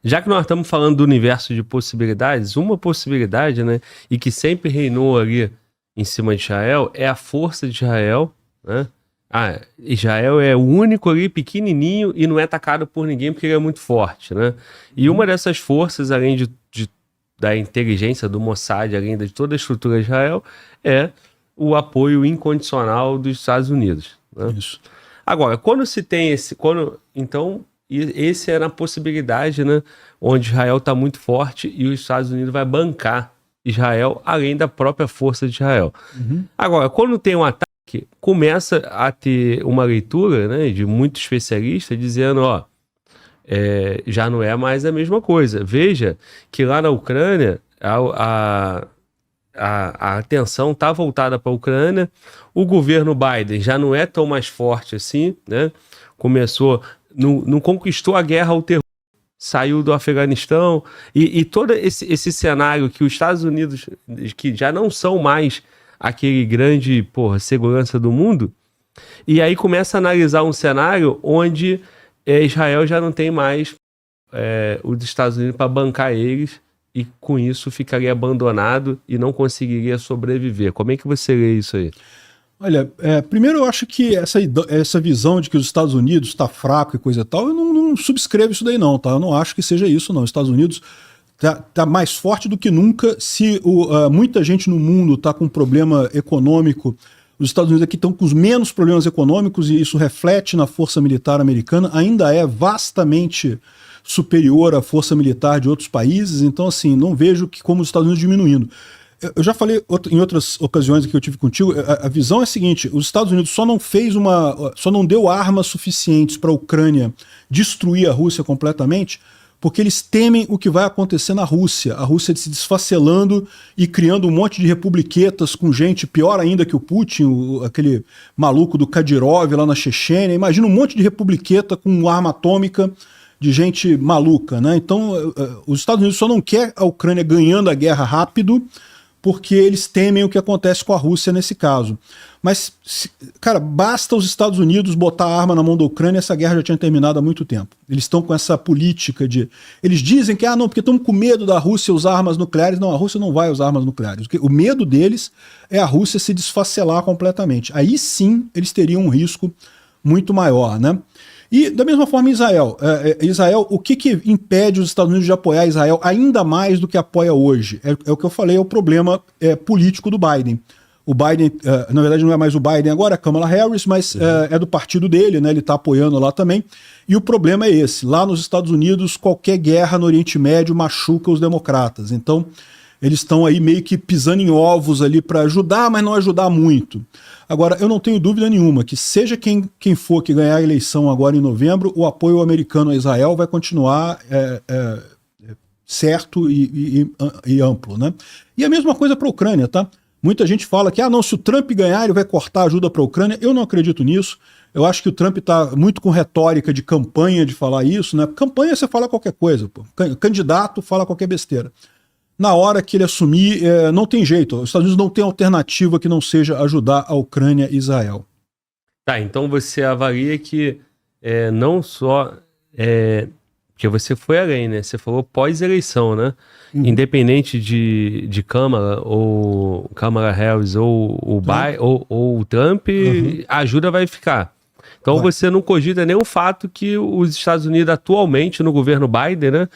Já que nós estamos falando do universo de possibilidades, uma possibilidade, né, e que sempre reinou ali em cima de Israel é a força de Israel, né? Israel é o único ali pequenininho e não é atacado por ninguém porque ele é muito forte, né? E uma dessas forças, além da inteligência do Mossad, além de toda a estrutura de Israel, é o apoio incondicional dos Estados Unidos, né? Isso. Agora, quando se tem então, esse era a possibilidade, né, onde Israel está muito forte e os Estados Unidos vai bancar Israel, além da própria força de Israel. Agora, quando tem um ataque, começa a ter uma leitura, né, de muitos especialistas dizendo, já não é mais a mesma coisa. Veja que lá na Ucrânia, a atenção está voltada para a Ucrânia, o governo Biden já não é tão mais forte assim, né? Começou, não conquistou a guerra ao terror, saiu do Afeganistão, e todo esse cenário que os Estados Unidos, que já não são mais aquele grande, segurança do mundo, e aí começa a analisar um cenário onde Israel já não tem mais os Estados Unidos para bancar eles, e com isso ficaria abandonado e não conseguiria sobreviver. Como é que você lê isso aí? Olha, primeiro eu acho que essa visão de que os Estados Unidos está fraco e coisa e tal, eu não subscrevo isso daí não, tá? Eu não acho que seja isso não. Os Estados Unidos tá mais forte do que nunca. Se muita gente no mundo está com problema econômico, os Estados Unidos aqui estão com os menos problemas econômicos e isso reflete na força militar americana, ainda é vastamente superior à força militar de outros países, então assim, não vejo como os Estados Unidos diminuindo. Eu já falei em outras ocasiões que eu tive contigo, a visão é a seguinte: os Estados Unidos só não deu armas suficientes para a Ucrânia destruir a Rússia completamente, porque eles temem o que vai acontecer na Rússia. A Rússia se desfacelando e criando um monte de republiquetas com gente pior ainda que o Putin, aquele maluco do Kadyrov lá na Chechênia. Imagina um monte de republiqueta com arma atômica de gente maluca, né? Então, os Estados Unidos só não quer a Ucrânia ganhando a guerra rápido, porque eles temem o que acontece com a Rússia nesse caso. Mas, cara, basta os Estados Unidos botar a arma na mão da Ucrânia, essa guerra já tinha terminado há muito tempo. Eles estão com essa política de... Eles dizem que, não, porque estão com medo da Rússia usar armas nucleares. Não, a Rússia não vai usar armas nucleares. O medo deles é a Rússia se desfacelar completamente. Aí sim, eles teriam um risco muito maior, né? E da mesma forma Israel. Israel, o que impede os Estados Unidos de apoiar Israel ainda mais do que apoia hoje? É o que eu falei, é o problema político do Biden. O Biden, na verdade não é mais o Biden agora, é a Kamala Harris, mas é do partido dele, né? Ele está apoiando lá também. E o problema é esse, lá nos Estados Unidos qualquer guerra no Oriente Médio machuca os democratas. Então eles estão aí meio que pisando em ovos ali para ajudar, mas não ajudar muito. Agora, eu não tenho dúvida nenhuma que seja quem for que ganhar a eleição agora em novembro, o apoio americano a Israel vai continuar certo e amplo, né? E a mesma coisa para a Ucrânia, tá? Muita gente fala que, não, se o Trump ganhar, ele vai cortar a ajuda para a Ucrânia. Eu não acredito nisso. Eu acho que o Trump está muito com retórica de campanha de falar isso, né? Campanha você fala qualquer coisa, pô. Candidato fala qualquer besteira. Na hora que ele assumir, não tem jeito. Os Estados Unidos não tem alternativa que não seja ajudar a Ucrânia e Israel. Tá, então você avalia que não só... porque você foi além, né? Você falou pós-eleição, né? Independente de Câmara, ou Kamala Harris, ou o Biden, ou o Trump, a ajuda vai ficar. Então você não cogita nenhum fato que os Estados Unidos atualmente, no governo Biden, né?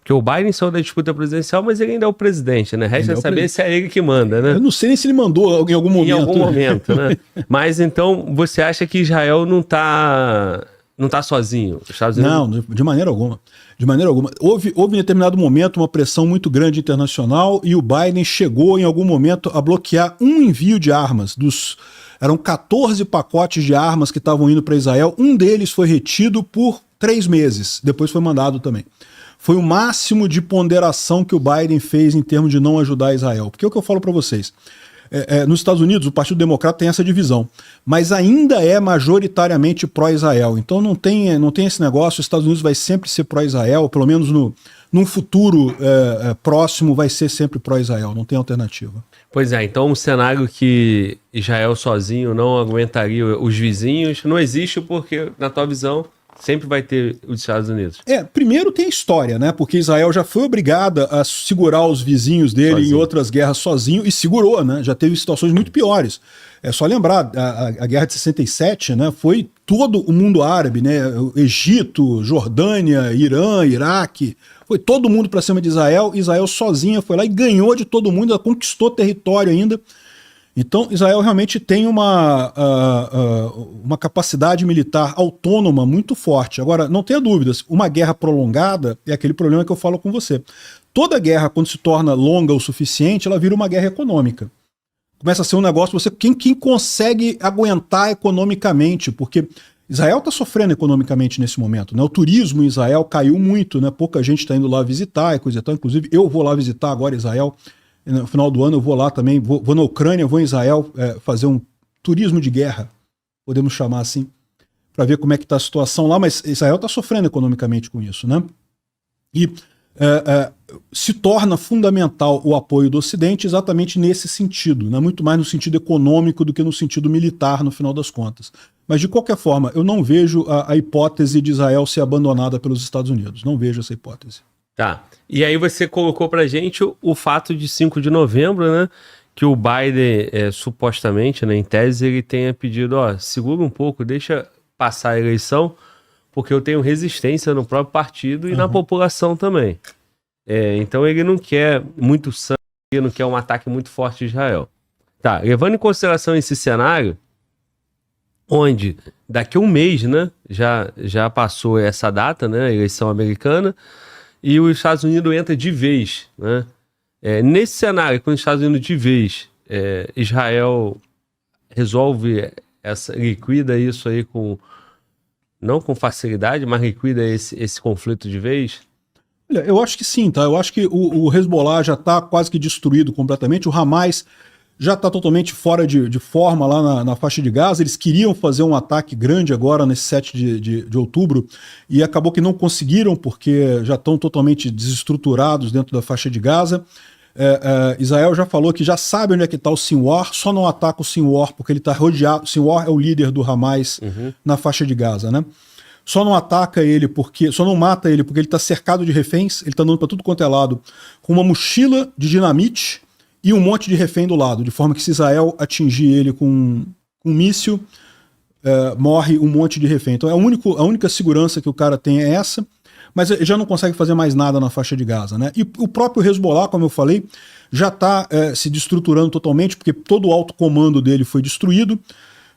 Porque o Biden saiu da disputa presidencial, mas ele ainda é o presidente, né? Resta saber se é ele que manda, né? Eu não sei nem se ele mandou em algum momento. Em algum momento, né? Mas então, você acha que Israel não tá sozinho? Os Estados Unidos... Não, de maneira alguma. De maneira alguma. Houve em determinado momento uma pressão muito grande internacional e o Biden chegou em algum momento a bloquear um envio de armas. Eram 14 pacotes de armas que estavam indo para Israel. Um deles foi retido por 3 meses. Depois foi mandado também. Foi o máximo de ponderação que o Biden fez em termos de não ajudar Israel. Porque é o que eu falo para vocês. Nos Estados Unidos, o Partido Democrata tem essa divisão, mas ainda é majoritariamente pró-Israel. Então não tem esse negócio, os Estados Unidos vai sempre ser pró-Israel, pelo menos num futuro próximo vai ser sempre pró-Israel, não tem alternativa. Pois é, então um cenário que Israel sozinho não aguentaria os vizinhos não existe porque, na tua visão, Sempre vai ter os Estados Unidos. Primeiro tem a história, né? Porque Israel já foi obrigada a segurar os vizinhos dele sozinho. Em outras guerras sozinho e segurou, né? Já teve situações muito piores. É só lembrar, a guerra de 67, né? Foi todo o mundo árabe, né? Egito, Jordânia, Irã, Iraque. Foi todo mundo para cima de Israel. Israel sozinha foi lá e ganhou de todo mundo, ela conquistou território ainda. Então, Israel realmente tem uma capacidade militar autônoma muito forte. Agora, não tenha dúvidas, uma guerra prolongada é aquele problema que eu falo com você. Toda guerra, quando se torna longa o suficiente, ela vira uma guerra econômica. Começa a ser um negócio, quem consegue aguentar economicamente, porque Israel está sofrendo economicamente nesse momento, né? O turismo em Israel caiu muito, né? Pouca gente está indo lá visitar e coisa e tal. Inclusive, eu vou lá visitar agora Israel. No final do ano eu vou lá também, vou na Ucrânia, vou em Israel fazer um turismo de guerra, podemos chamar assim, para ver como é que está a situação lá, mas Israel está sofrendo economicamente com isso, né? E se torna fundamental o apoio do Ocidente exatamente nesse sentido, né? Muito mais no sentido econômico do que no sentido militar, no final das contas. Mas, de qualquer forma, eu não vejo a hipótese de Israel ser abandonada pelos Estados Unidos, não vejo essa hipótese. Tá. E aí você colocou pra gente o fato de 5 de novembro, né? Que o Biden, supostamente, né, em tese, ele tenha pedido, segura um pouco, deixa passar a eleição, porque eu tenho resistência no próprio partido e na população também. Então ele não quer muito sangue, não quer um ataque muito forte de Israel. Tá, levando em consideração esse cenário, onde daqui a um mês, né, já passou essa data, né, a eleição americana, e os Estados Unidos entra de vez, né? Nesse cenário, quando os Estados Unidos de vez, Israel resolve liquida isso aí não com facilidade, mas liquida esse conflito de vez? Olha, eu acho que sim, tá? Eu acho que o Hezbollah já está quase que destruído completamente, o Hamas já está totalmente fora de forma lá na faixa de Gaza. Eles queriam fazer um ataque grande agora, nesse 7 de outubro, e acabou que não conseguiram, porque já estão totalmente desestruturados dentro da faixa de Gaza. Israel já falou que já sabe onde é que está o Sinwar, só não ataca o Sinwar porque ele está rodeado. O Sinwar é o líder do Hamas na faixa de Gaza, né? Só não ataca ele só não mata ele porque ele está cercado de reféns, ele está andando para tudo quanto é lado, com uma mochila de dinamite e um monte de refém do lado, de forma que se Israel atingir ele com um míssil, morre um monte de refém. Então a única segurança que o cara tem é essa, mas ele já não consegue fazer mais nada na faixa de Gaza, né? E o próprio Hezbollah, como eu falei, já está se destruturando totalmente, porque todo o alto comando dele foi destruído.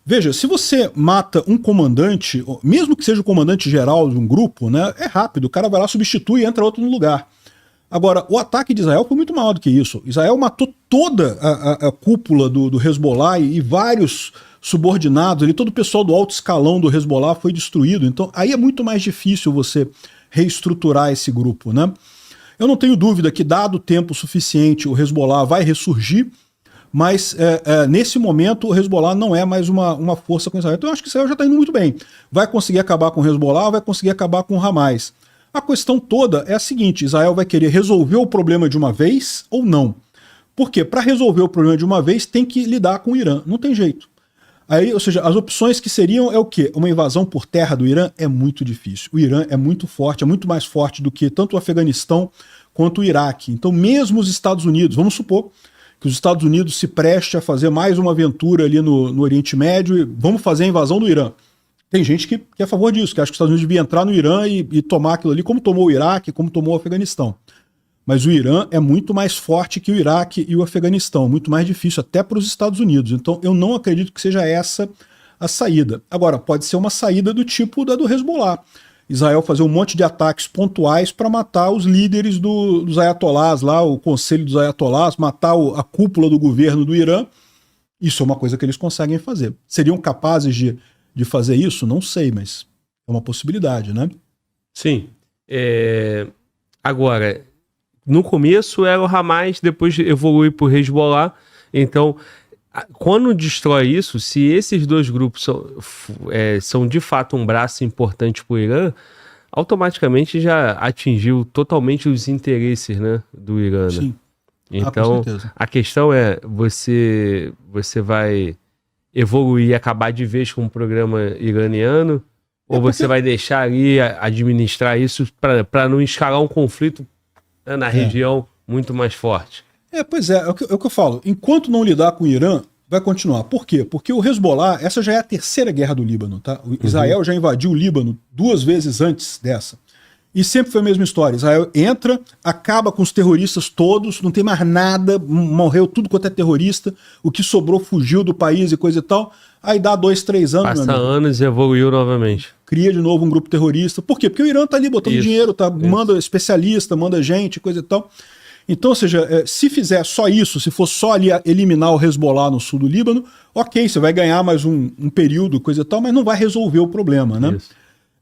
Veja, se você mata um comandante, mesmo que seja o comandante geral de um grupo, né, é rápido, o cara vai lá, substitui e entra outro no lugar. Agora, o ataque de Israel foi muito maior do que isso. Israel matou toda a cúpula do Hezbollah e vários subordinados, todo o pessoal do alto escalão do Hezbollah foi destruído. Então, aí é muito mais difícil você reestruturar esse grupo, né? Eu não tenho dúvida que, dado o tempo suficiente, o Hezbollah vai ressurgir, mas nesse momento o Hezbollah não é mais uma força com Israel. Então eu acho que Israel já está indo muito bem. Vai conseguir acabar com o Hezbollah, vai conseguir acabar com o Hamas. A questão toda é a seguinte: Israel vai querer resolver o problema de uma vez ou não? Porque para resolver o problema de uma vez tem que lidar com o Irã, não tem jeito. Aí, ou seja, as opções que seriam é o quê? Uma invasão por terra do Irã é muito difícil. O Irã é muito forte, é muito mais forte do que tanto o Afeganistão quanto o Iraque. Então mesmo os Estados Unidos, vamos supor que os Estados Unidos se preste a fazer mais uma aventura ali no Oriente Médio e vamos fazer a invasão do Irã. Tem gente que é a favor disso, que acha que os Estados Unidos deviam entrar no Irã e tomar aquilo ali, como tomou o Iraque, como tomou o Afeganistão. Mas o Irã é muito mais forte que o Iraque e o Afeganistão, muito mais difícil até para os Estados Unidos. Então eu não acredito que seja essa a saída. Agora, pode ser uma saída do tipo da do Hezbollah. Israel fazer um monte de ataques pontuais para matar os líderes dos ayatolás lá, o conselho dos ayatolás, matar a cúpula do governo do Irã. Isso é uma coisa que eles conseguem fazer. Seriam capazes de fazer isso? Não sei, mas é uma possibilidade, né? Sim. Agora, no começo era o Hamas, depois evolui para o Hezbollah. Então, quando destrói isso, se esses dois grupos são de fato um braço importante para o Irã, automaticamente já atingiu totalmente os interesses, né, do Irã. Sim. Então, a questão é, você vai evoluir e acabar de vez com o programa iraniano, Ou você vai deixar ali administrar isso para não escalar um conflito, né, na região muito mais forte? Pois é o que eu falo. Enquanto não lidar com o Irã, vai continuar. Por quê? Porque o Hezbollah, essa já é a terceira guerra do Líbano, tá? O Israel já invadiu o Líbano 2 vezes antes dessa. E sempre foi a mesma história. Israel entra, acaba com os terroristas todos, não tem mais nada, morreu tudo quanto é terrorista, o que sobrou fugiu do país e coisa e tal. Aí dá 2, 3 anos. Passa anos e evoluiu novamente. Cria de novo um grupo terrorista. Por quê? Porque o Irã tá ali botando dinheiro, manda especialista, manda gente, coisa e tal. Então, ou seja, se fizer só isso, se for só ali eliminar o Hezbollah no sul do Líbano, ok, você vai ganhar mais um período, coisa e tal, mas não vai resolver o problema, né? Isso.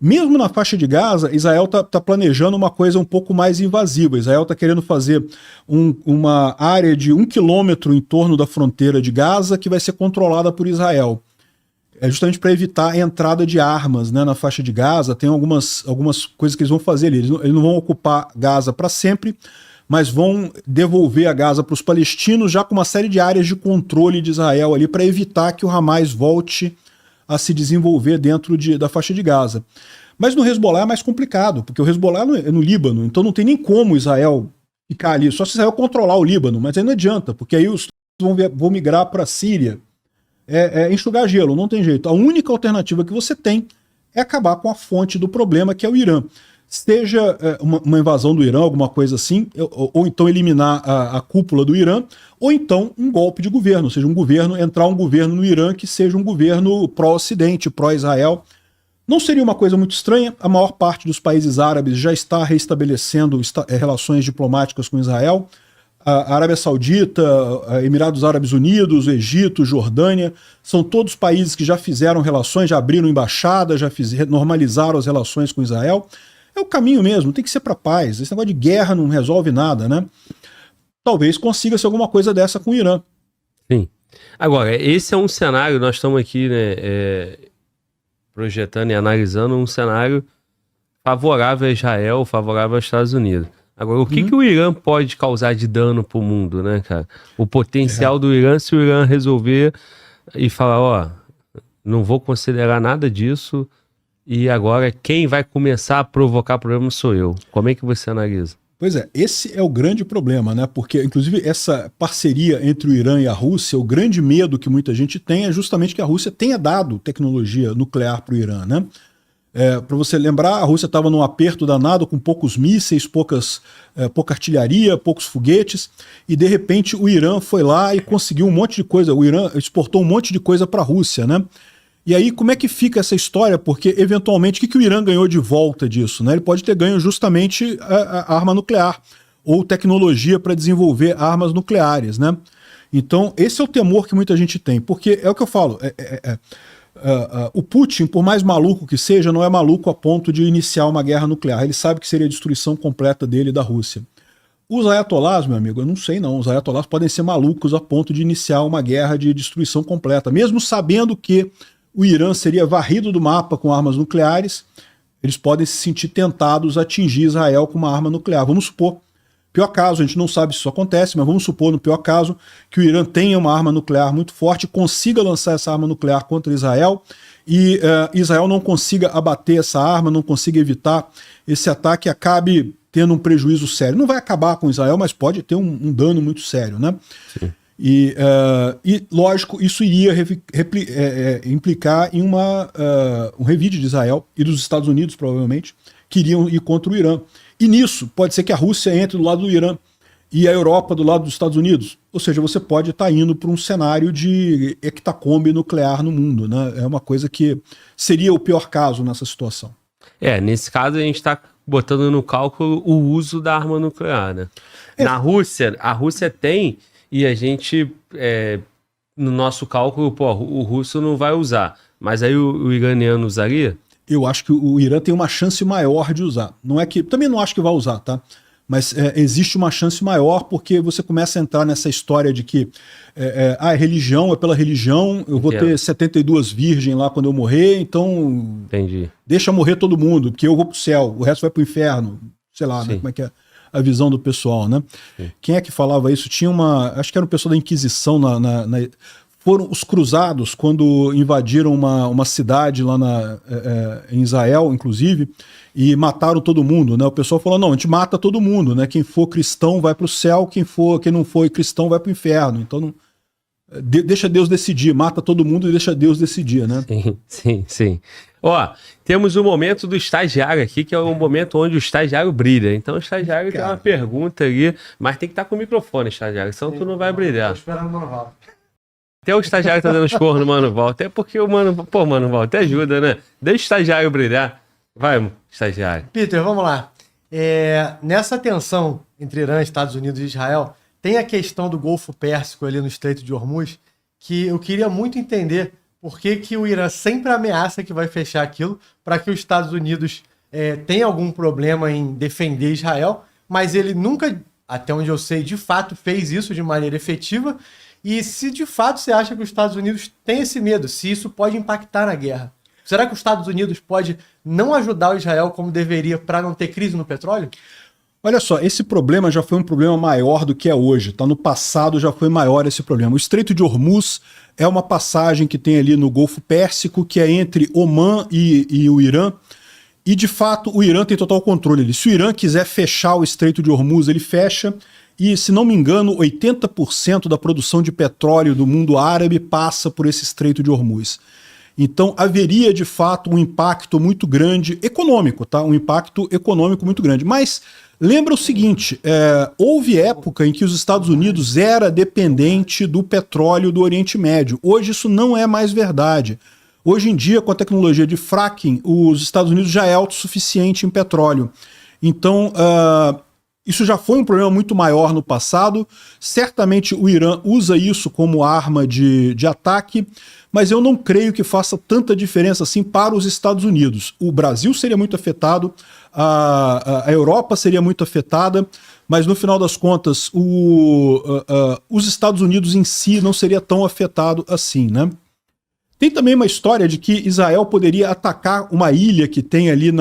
Mesmo na faixa de Gaza, Israel tá planejando uma coisa um pouco mais invasiva. Israel está querendo fazer uma área de 1 quilômetro em torno da fronteira de Gaza que vai ser controlada por Israel. É justamente para evitar a entrada de armas, né, na faixa de Gaza. Tem algumas coisas que eles vão fazer ali. Eles não vão ocupar Gaza para sempre, mas vão devolver a Gaza para os palestinos já com uma série de áreas de controle de Israel ali para evitar que o Hamas volte a se desenvolver dentro da faixa de Gaza. Mas no Hezbollah é mais complicado, porque o Hezbollah é no Líbano, então não tem nem como Israel ficar ali, só se Israel controlar o Líbano, mas aí não adianta, porque aí os vão migrar para a Síria, enxugar gelo, não tem jeito. A única alternativa que você tem é acabar com a fonte do problema, que é o Irã. Seja uma invasão do Irã, alguma coisa assim, ou então eliminar a cúpula do Irã, ou então um golpe de governo, ou seja, entrar um governo no Irã que seja um governo pró-Ocidente, pró-Israel. Não seria uma coisa muito estranha, a maior parte dos países árabes já está reestabelecendo relações diplomáticas com Israel. A Arábia Saudita, Emirados Árabes Unidos, Egito, Jordânia, são todos países que já fizeram relações, já abriram embaixada, já normalizaram as relações com Israel. É o caminho mesmo, tem que ser para paz. Esse negócio de guerra não resolve nada, né? Talvez consiga-se alguma coisa dessa com o Irã. Sim. Agora, esse é um cenário, nós estamos aqui, né, projetando e analisando um cenário favorável a Israel, favorável aos Estados Unidos. Agora, o que o Irã pode causar de dano para o mundo, né, cara? O potencial do Irã, se o Irã resolver e falar, não vou considerar nada disso, e agora quem vai começar a provocar problema sou eu. Como é que você analisa? Pois é, esse é o grande problema, né? Porque, inclusive, essa parceria entre o Irã e a Rússia, o grande medo que muita gente tem é justamente que a Rússia tenha dado tecnologia nuclear para o Irã, né? Para você lembrar, a Rússia estava num aperto danado, com poucos mísseis, pouca artilharia, poucos foguetes, e de repente o Irã foi lá e conseguiu um monte de coisa. O Irã exportou um monte de coisa para a Rússia, né? E aí, como é que fica essa história? Porque, eventualmente, o que o Irã ganhou de volta disso, né? Ele pode ter ganho justamente a arma nuclear, ou tecnologia para desenvolver armas nucleares, né? Então, esse é o temor que muita gente tem, porque é o que eu falo, o Putin, por mais maluco que seja, não é maluco a ponto de iniciar uma guerra nuclear. Ele sabe que seria a destruição completa dele e da Rússia. Os ayatolás, meu amigo, eu não sei não. Os ayatolás podem ser malucos a ponto de iniciar uma guerra de destruição completa. Mesmo sabendo que o Irã seria varrido do mapa com armas nucleares, eles podem se sentir tentados a atingir Israel com uma arma nuclear. Vamos supor, pior caso, a gente não sabe se isso acontece, mas vamos supor, no pior caso, que o Irã tenha uma arma nuclear muito forte, consiga lançar essa arma nuclear contra Israel e Israel não consiga abater essa arma, não consiga evitar esse ataque, acabe tendo um prejuízo sério. Não vai acabar com Israel, mas pode ter um dano muito sério, né? Sim. E, lógico, isso iria implicar em um revide de Israel e dos Estados Unidos, provavelmente, que iriam ir contra o Irã. E nisso, pode ser que a Rússia entre do lado do Irã e a Europa do lado dos Estados Unidos. Ou seja, você pode estar indo para um cenário de hectacombe nuclear no mundo, né? É uma coisa que seria o pior caso nessa situação. Nesse caso a gente está botando no cálculo o uso da arma nuclear, né? Na Rússia, a Rússia tem... E a gente, no nosso cálculo, o russo não vai usar. Mas aí o iraniano usaria? Eu acho que o Irã tem uma chance maior de usar. Não é que, também não acho que vai usar, tá? Mas existe uma chance maior porque você começa a entrar nessa história de que religião é pela religião, eu vou ter 72 virgens lá quando eu morrer, então deixa morrer todo mundo, porque eu vou pro céu, o resto vai pro inferno. Sei lá, né? Como é que é a visão do pessoal, né? Sim. Quem é que falava isso? Tinha acho que era um pessoal da Inquisição, foram os cruzados, quando invadiram uma cidade lá em Israel, inclusive, e mataram todo mundo, né? O pessoal falou, não, a gente mata todo mundo, né? Quem for cristão vai para o céu, quem não for cristão vai para o inferno. Então, deixa Deus decidir, mata todo mundo e deixa Deus decidir, né? Sim. Ó, temos o momento do estagiário aqui, que é o momento onde o estagiário brilha. Então o estagiário tem uma pergunta ali, mas tem que estar com o microfone, estagiário, senão tu não vai brilhar. Tô esperando o Mano Val. Até o estagiário tá dando esporro no Mano Val, até porque o Mano Val até ajuda, né? Deixa o estagiário brilhar. Vai, estagiário. Peter, vamos lá. Nessa tensão entre Irã, Estados Unidos e Israel, tem a questão do Golfo Pérsico ali no Estreito de Hormuz, que eu queria muito entender por que o Irã sempre ameaça que vai fechar aquilo para que os Estados Unidos tenham algum problema em defender Israel, mas ele nunca, até onde eu sei, de fato fez isso de maneira efetiva. E se de fato você acha que os Estados Unidos têm esse medo, se isso pode impactar na guerra, será que os Estados Unidos pode não ajudar o Israel como deveria para não ter crise no petróleo? Olha só, esse problema já foi um problema maior do que é hoje, tá? No passado já foi maior esse problema. O Estreito de Hormuz é uma passagem que tem ali no Golfo Pérsico, que é entre Omã e o Irã, e de fato o Irã tem total controle ali. Se o Irã quiser fechar o Estreito de Hormuz, ele fecha, e se não me engano, 80% da produção de petróleo do mundo árabe passa por esse Estreito de Hormuz. Então haveria de fato um impacto muito grande econômico, tá? Um impacto econômico muito grande. Mas lembra o seguinte, houve época em que os Estados Unidos era dependente do petróleo do Oriente Médio. Hoje isso não é mais verdade. Hoje em dia, com a tecnologia de fracking, os Estados Unidos já é autossuficiente em petróleo. Então, isso já foi um problema muito maior no passado. Certamente o Irã usa isso como arma de ataque, mas eu não creio que faça tanta diferença assim para os Estados Unidos. O Brasil seria muito afetado, a Europa seria muito afetada, mas no final das contas os Estados Unidos em si não seria tão afetado assim, né? Tem também uma história de que Israel poderia atacar uma ilha que tem ali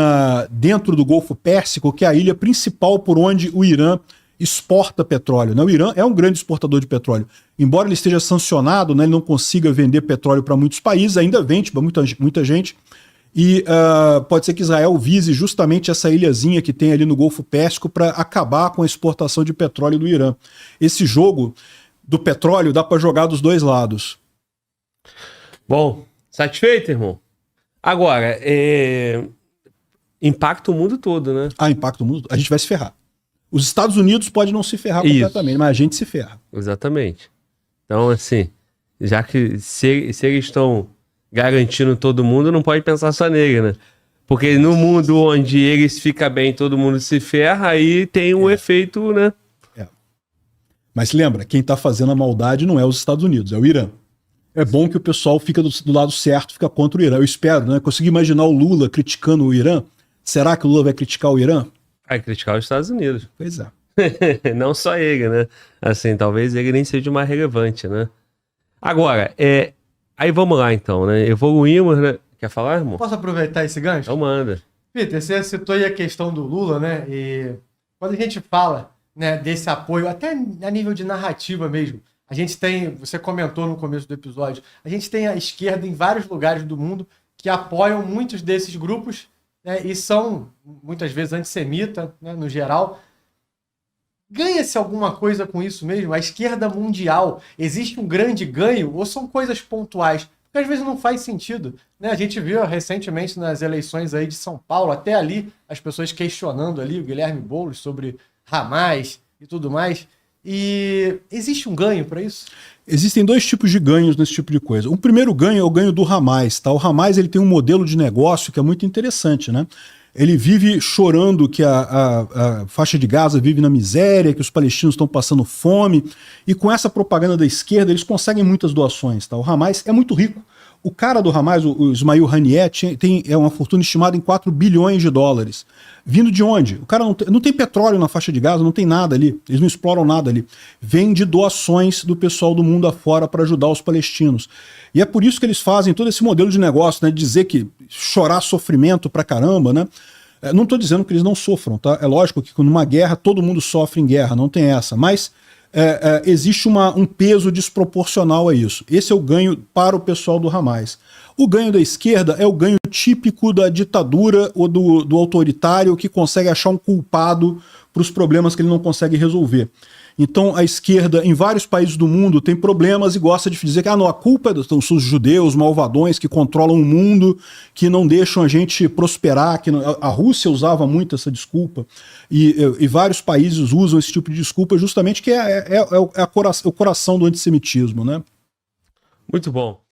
dentro do Golfo Pérsico, que é a ilha principal por onde o Irã exporta petróleo, né? O Irã é um grande exportador de petróleo. Embora ele esteja sancionado, né, ele não consiga vender petróleo para muitos países, ainda vende para muita gente. E pode ser que Israel vise justamente essa ilhazinha que tem ali no Golfo Pérsico para acabar com a exportação de petróleo do Irã. Esse jogo do petróleo dá para jogar dos dois lados. Bom, satisfeito, irmão? Agora, impacta o mundo todo, né? Impacta o mundo todo. A gente vai se ferrar. Os Estados Unidos podem não se ferrar completamente, mas a gente se ferra. Exatamente. Então, assim, já que se eles estão garantindo todo mundo, não pode pensar só nele, né? Porque no mundo onde eles ficam bem, todo mundo se ferra, aí tem um efeito, né? Mas lembra, quem está fazendo a maldade não é os Estados Unidos, é o Irã. É bom que o pessoal fica do lado certo, fica contra o Irã. Eu espero, né? Consigo imaginar o Lula criticando o Irã. Será que o Lula vai criticar o Irã? Vai criticar os Estados Unidos. Pois é. Não só ele, né? Assim, talvez ele nem seja mais relevante, né? Agora, aí vamos lá então, né? Evoluímos, né? Quer falar, irmão? Posso aproveitar esse gancho? Então manda. Peter, você citou aí a questão do Lula, né? E quando a gente fala, né, desse apoio, até a nível de narrativa mesmo, a gente tem, você comentou no começo do episódio, a gente tem a esquerda em vários lugares do mundo que apoiam muitos desses grupos, né, e são muitas vezes antissemitas, né, no geral. Ganha-se alguma coisa com isso mesmo? A esquerda mundial, existe um grande ganho ou são coisas pontuais? Porque às vezes não faz sentido, né? A gente viu recentemente nas eleições aí de São Paulo, até ali, as pessoas questionando ali o Guilherme Boulos sobre Hamas e tudo mais. E existe um ganho para isso? Existem dois tipos de ganhos nesse tipo de coisa. O primeiro ganho é o ganho do Hamas, tá? O Hamas, ele tem um modelo de negócio que é muito interessante, né? Ele vive chorando que a faixa de Gaza vive na miséria, que os palestinos estão passando fome, e com essa propaganda da esquerda eles conseguem muitas doações, tá? O Hamas é muito rico. O cara do Hamas, o Ismail Haniyeh, tem uma fortuna estimada em 4 bilhões de dólares. Vindo de onde? O cara não tem petróleo na faixa de Gaza, não tem nada ali. Eles não exploram nada ali. Vem de doações do pessoal do mundo afora para ajudar os palestinos. E é por isso que eles fazem todo esse modelo de negócio, né? De dizer que chorar sofrimento pra caramba, né? Não estou dizendo que eles não sofram, tá? É lógico que numa guerra todo mundo sofre em guerra, não tem essa. Mas existe um peso desproporcional a isso. Esse é o ganho para o pessoal do Hamas. O ganho da esquerda é o ganho típico da ditadura ou do autoritário que consegue achar um culpado para os problemas que ele não consegue resolver. Então a esquerda em vários países do mundo tem problemas e gosta de dizer que não, a culpa são os judeus, malvadões que controlam o mundo, que não deixam a gente prosperar. A Rússia usava muito essa desculpa e vários países usam esse tipo de desculpa justamente que é o coração do antissemitismo, né? Muito bom.